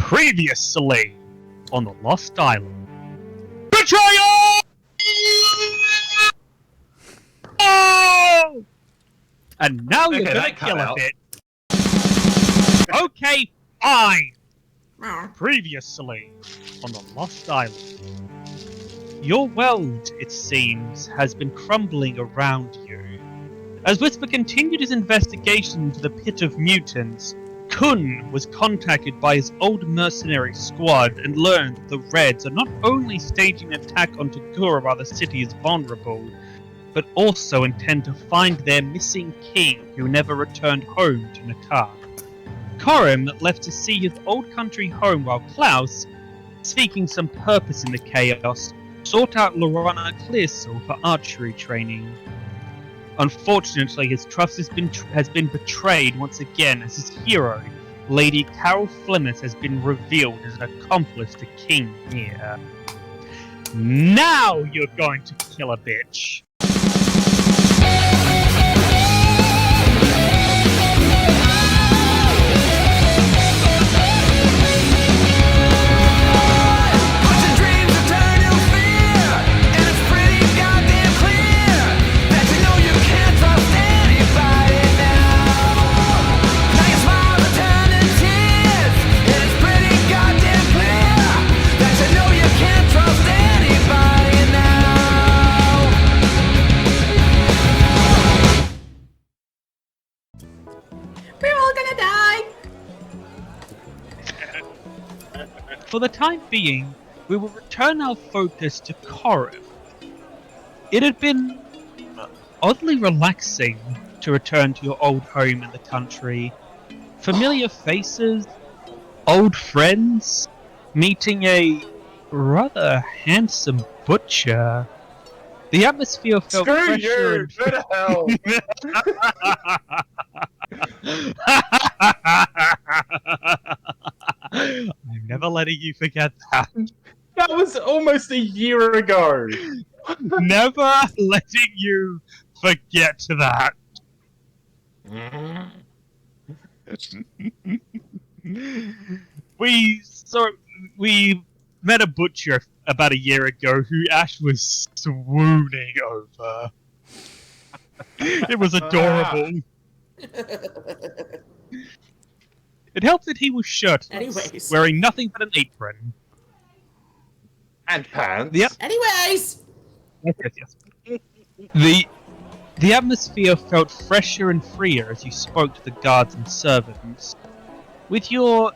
Previously on the Lost Island. Betrayal! Oh! And now you're gonna kill a bit. Okay, fine. Previously on the Lost Island. Your world, it seems, has been crumbling around you. As Whisper continued his investigation into the pit of mutants, Kun was contacted by his old mercenary squad and learned that the Reds are not only staging an attack on Tagura while the city is vulnerable, but also intend to find their missing king who never returned home to Natar. Korim left to see his old country home while Claus, seeking some purpose in the chaos, sought out Lorana Clearsall for archery training. Unfortunately, his trust has been betrayed once again as his hero, Lady Carol Flemeth, has been revealed as an accomplice to King here. Now you're going to kill a bitch! For the time being, we will return our focus to Korim. It had been oddly relaxing to return to your old home in the country. Familiar faces, old friends, meeting a rather handsome butcher. The atmosphere felt fresher and... Go to hell! I'm never letting you forget that. That was almost a year ago! Never letting you forget that. We met a butcher about a year ago who Ash was swooning over. It was adorable. It helped that he was shirtless, wearing nothing but an apron. And pants. Yep. Anyways! Yes. The atmosphere felt fresher and freer as you spoke to the guards and servants. With your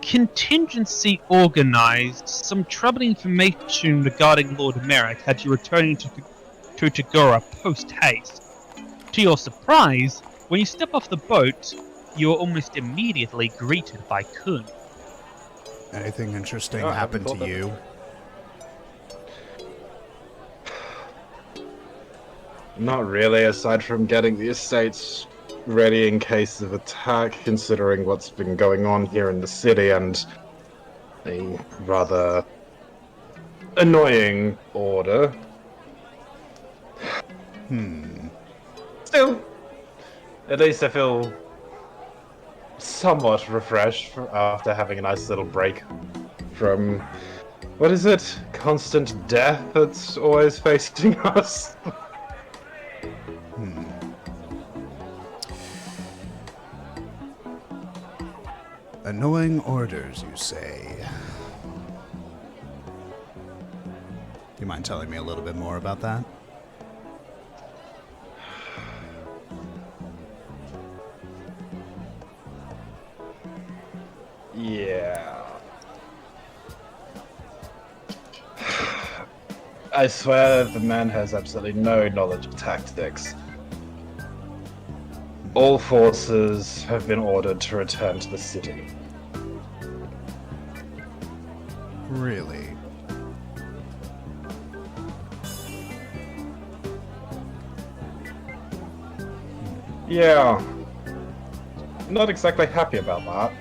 contingency organized, some troubling information regarding Lord Merrick had you returning to Tagora post-haste. To your surprise, when you step off the boat, you are almost immediately greeted by Kun. Anything interesting happened to you? Not really, aside from getting the estates ready in case of attack, considering what's been going on here in the city and a rather annoying order. Still, at least I feel somewhat refreshed after having a nice little break from, what is it? Constant death that's always facing us. Annoying orders, you say? Do you mind telling me a little bit more about that? Yeah. I swear the man has absolutely no knowledge of tactics. All forces have been ordered to return to the city. Really? Yeah. Not exactly happy about that.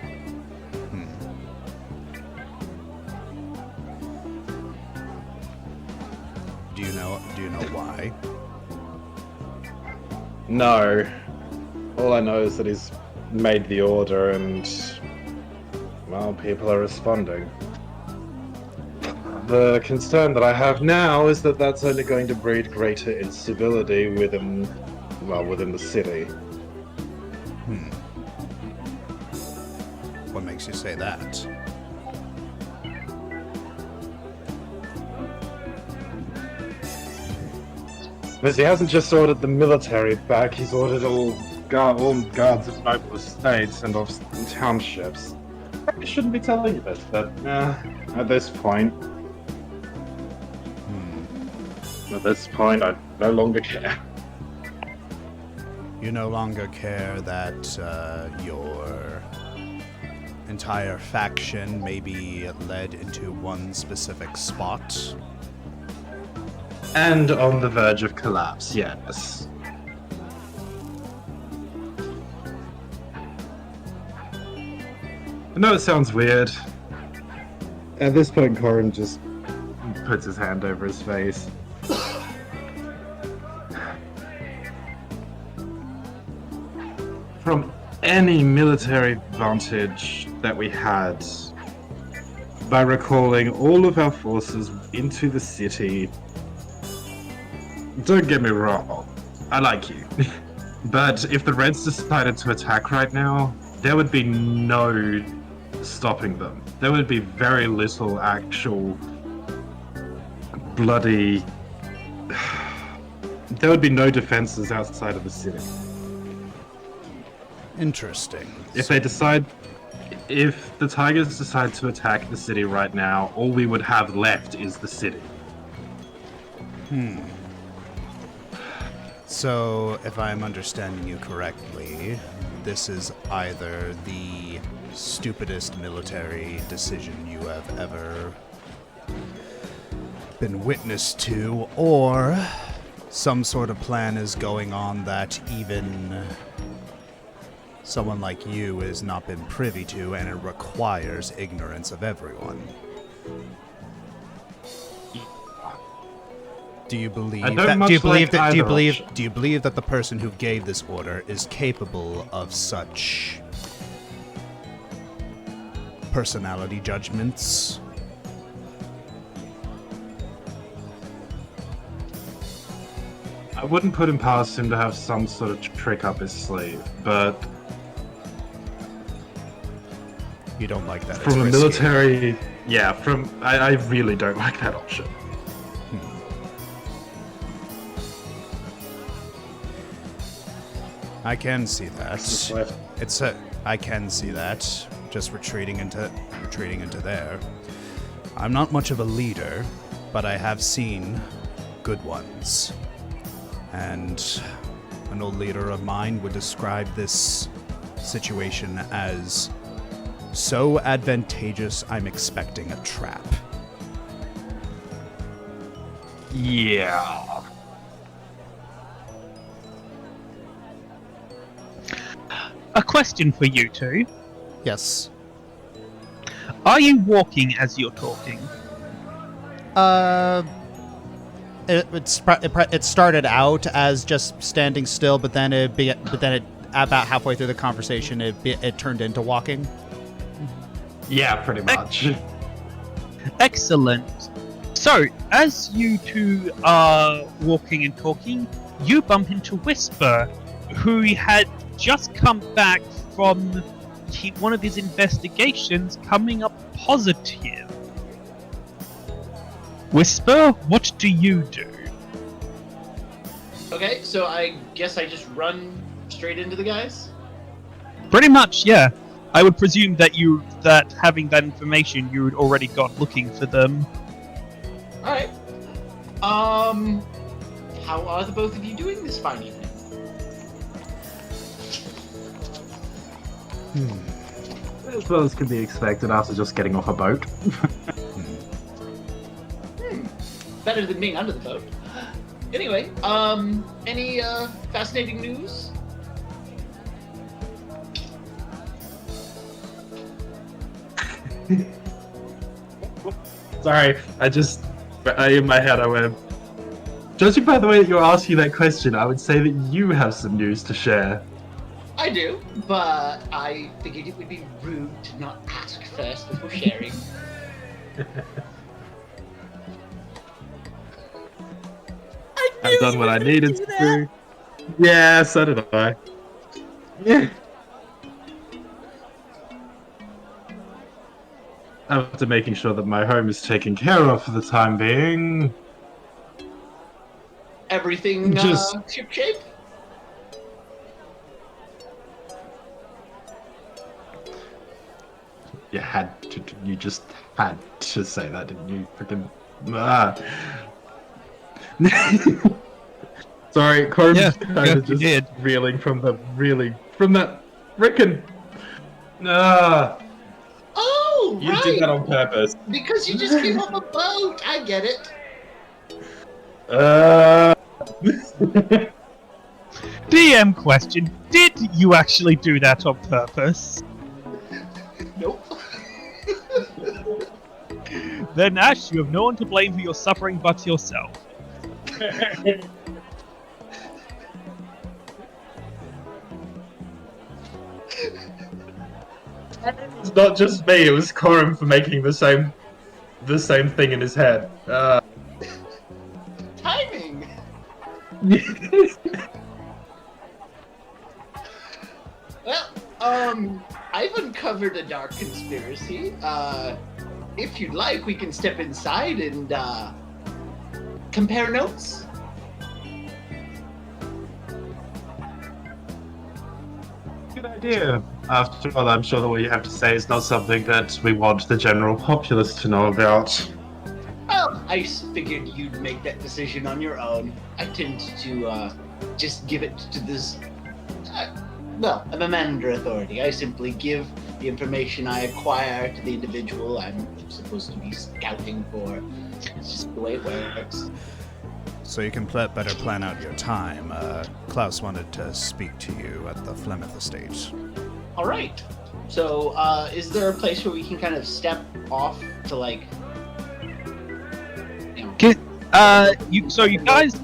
Do you know why? No. All I know is that he's made the order and, Well, people are responding. The concern that I have now is that that's only going to breed greater instability within the city. What makes you say that? Because he hasn't just ordered the military back, he's ordered all guards of noble estates and of townships. I shouldn't be telling you this, but at this point... At this point, I no longer care. You no longer care that your entire faction may be led into one specific spot? And on the verge of collapse, yes. I know it sounds weird. At this point, Korim just puts his hand over his face. From any military advantage that we had, by recalling all of our forces into the city, don't get me wrong, I like you. But if the Reds decided to attack right now, there would be no stopping them. There would be very little actual bloody... There would be no defenses outside of the city. Interesting. If the Tigers decide to attack the city right now, all we would have left is the city. So, if I'm understanding you correctly, this is either the stupidest military decision you have ever been witness to, or some sort of plan is going on that even someone like you has not been privy to, and it requires ignorance of everyone. Do you believe that? Do you believe that the person who gave this order is capable of such personality judgments? I wouldn't put him past him to have some sort of trick up his sleeve, but you don't like that. From a military, yeah. I really don't like that option. I can see that. I can see that. Just retreating into there. I'm not much of a leader, but I have seen good ones. And an old leader of mine would describe this situation as so advantageous I'm expecting a trap. Yeah. A question for you two. Yes. Are you walking as you're talking? It started out as just standing still, but then it about halfway through the conversation it turned into walking. Yeah, pretty much. Excellent. So, as you two are walking and talking, you bump into Whisper, who had just come back from one of his investigations coming up positive. Whisper, what do you do? Okay, so I guess I just run straight into the guys? Pretty much, yeah. I would presume that having that information, you had already got looking for them. Alright. How are the both of you doing this fine evening? As well as can be expected after just getting off a boat. Better than being under the boat. Anyway, any fascinating news? Sorry, in my head I went, judging by the way that you're asking that question, I would say that you have some news to share. I do, but I figured it would be rude to not ask first before sharing. I've done what I needed to do. Yeah, so did I. Yeah. After making sure that my home is taken care of for the time being. Everything Just- shipshape? You just had to say that, didn't you? Freaking. Ah. Sorry, Korim's Yeah, kind of you just did. reeling from that frickin'. Ah, Oh, you right! did that on purpose. Because you just came off a boat. I get it. DM question: did you actually do that on purpose? Nope. Then Ash, you have no one to blame for your suffering but yourself. It's not just me, it was Korim for making the same thing in his head. Timing. Well, I've uncovered a dark conspiracy. If you'd like, we can step inside and compare notes. Good idea. After all, I'm sure that what you have to say is not something that we want the general populace to know about. Well, I figured you'd make that decision on your own. I tend to just give it to this. Well, I'm a man under authority. I simply give the information I acquire to the individual I'm supposed to be scouting for. It's just the way it works. So you can better plan out your time. Claus wanted to speak to you at the Flemeth estate. All right. So, is there a place where we can kind of step off to like? So you guys,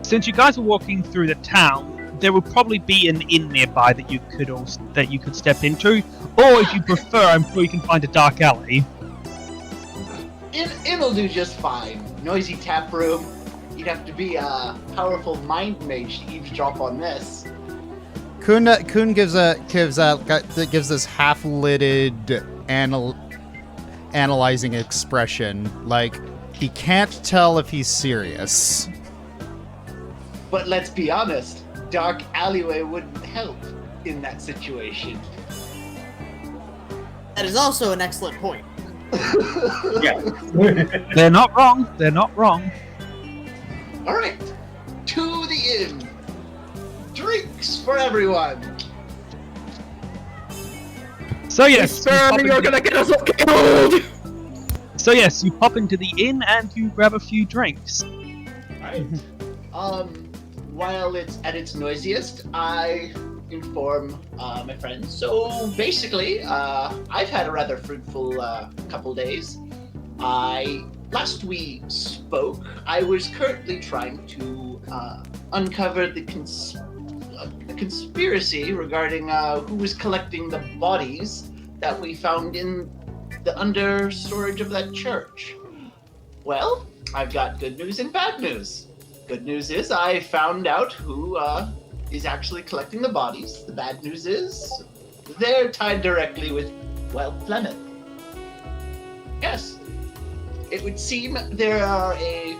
since you guys are walking through the town, there will probably be an inn nearby that you could step into, or if you prefer, I'm sure you can find a dark alley. It'll do just fine. Noisy tap room. You'd have to be a powerful mind mage to eavesdrop on this. Kun gives this half-lidded analyzing expression, like he can't tell if he's serious. But let's be honest, dark alleyway wouldn't help in that situation. That is also an excellent point. Yeah. They're not wrong. They're not wrong. All right, to the inn. Drinks for everyone. So yes, You're gonna get us all killed! So yes, you pop into the inn and you grab a few drinks. Right. While it's at its noisiest, I inform my friends. So basically, I've had a rather fruitful couple days. Last we spoke, I was currently trying to uncover the conspiracy regarding who was collecting the bodies that we found in the under storage of that church. Well, I've got good news and bad news. Good news is I found out who is actually collecting the bodies. The bad news is they're tied directly with, well, Flemeth. Yes. It would seem there are a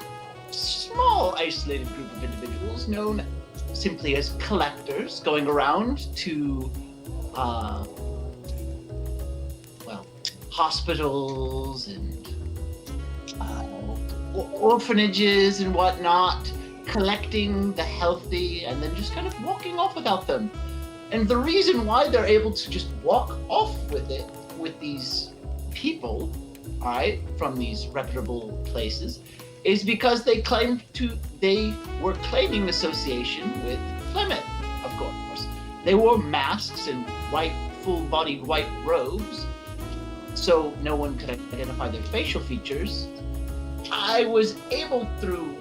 small isolated group of individuals known simply as collectors going around to, hospitals and orphanages and whatnot, collecting the healthy and then just kind of walking off without them. And the reason why they're able to just walk off with it, with these people, all right, from these reputable places, is because they were claiming association with Flemeth, of course. They wore masks and full-bodied white robes, so no one could identify their facial features. I was able, through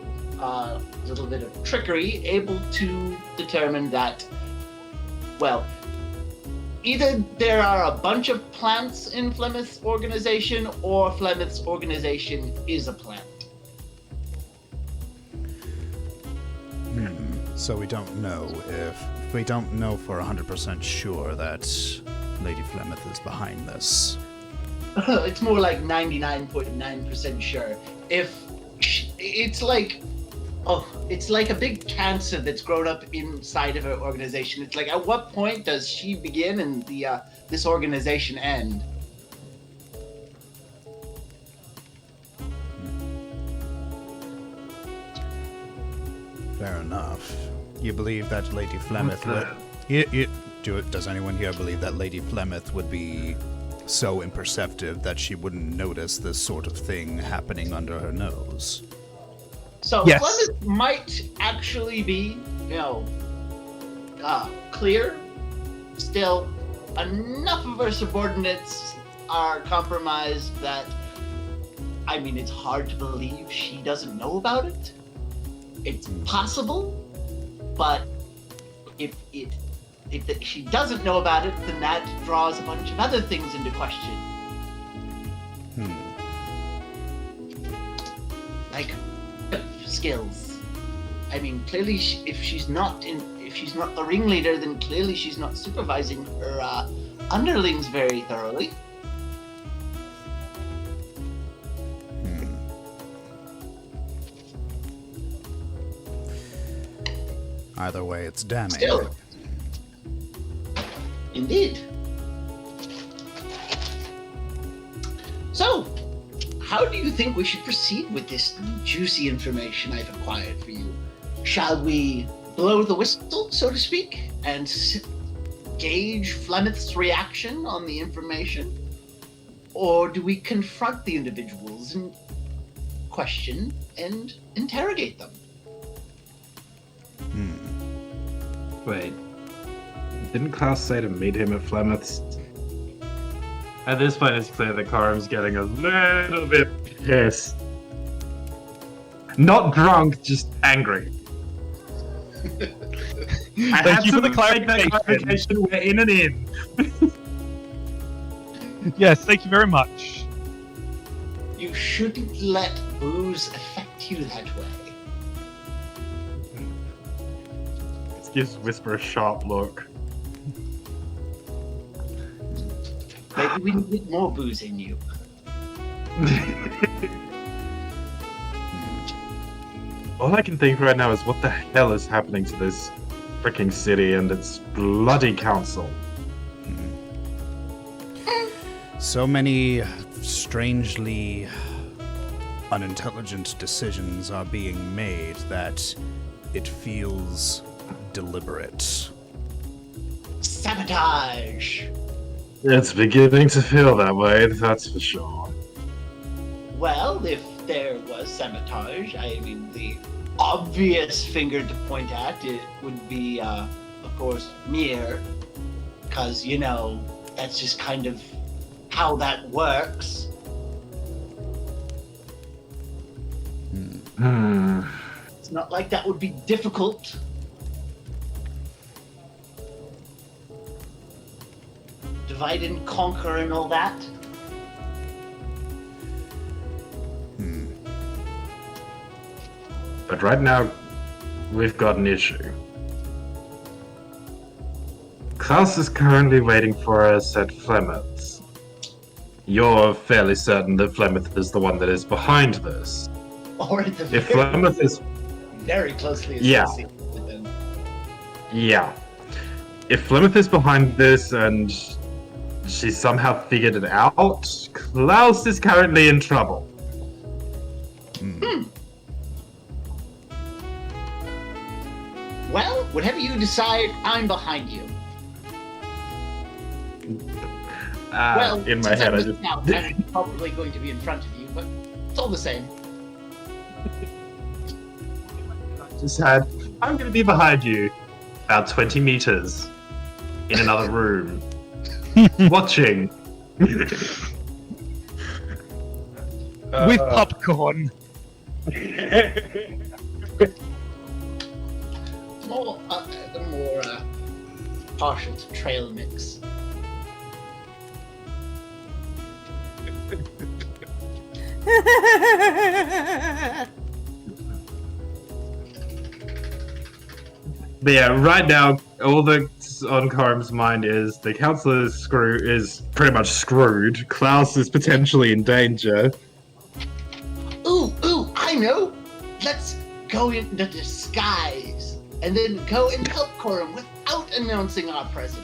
little bit of trickery, able to determine that, well, either there are a bunch of plants in Flemeth's organization, or Flemeth's organization is a plant. So we don't know for 100% sure that Lady Flemeth is behind this. It's more like 99.9% sure. It's like a big cancer that's grown up inside of her organization. It's like, at what point does she begin and this organization end? Fair enough. You believe that Lady Flemeth would... Does anyone here believe that Lady Flemeth would be so imperceptive that she wouldn't notice this sort of thing happening under her nose? So Yes. Flemeth might actually be, clear. Still, enough of her subordinates are compromised that, I mean, it's hard to believe she doesn't know about it. It's possible, but if she doesn't know about it, then that draws a bunch of other things into question. Like skills. I mean, clearly, if she's not the ringleader, then clearly she's not supervising her underlings very thoroughly. Either way, it's damning. Still. Indeed. So, how do you think we should proceed with this juicy information I've acquired for you? Shall we blow the whistle, so to speak, and gauge Flemeth's reaction on the information? Or do we confront the individuals and question and interrogate them? Wait. Didn't Claus say to meet him at Flemeth's? At this point, it's clear that Korim's getting a little bit pissed. Not drunk, just angry. Thank you for the clarification. We're in and in. Yes, thank you very much. You shouldn't let booze affect you that way. This gives Whisper a sharp look. Maybe we need more booze in you. All I can think right now is what the hell is happening to this freaking city and its bloody council. So many strangely unintelligent decisions are being made that it feels deliberate. Sabotage! It's beginning to feel that way, that's for sure. Well, if there was sabotage, I mean, the obvious finger to point at it would be, of course, Mir, because, that's just kind of how that works. It's not like that would be difficult. Divide and conquer and all that. But right now, we've got an issue. Claus is currently waiting for us at Flemeth's. You're fairly certain that Flemeth is the one that is behind this. Or at the If Flemeth is... very closely Yeah. associated with them. Yeah. If Flemeth is behind this and she somehow figured it out, Claus is currently in trouble. Well, whatever you decide, I'm behind you. Well, In my since head, I'm I just... now, I'm probably going to be in front of you, but it's all the same. I'm going to be behind you, about 20 meters, in another room, watching. With popcorn. more partial to trail mix. But yeah, right now, all that's on Korim's mind is the council is pretty much screwed. Klaus is potentially in danger. Ooh, I know! Let's go into disguise and then go and help Korim without announcing our presence.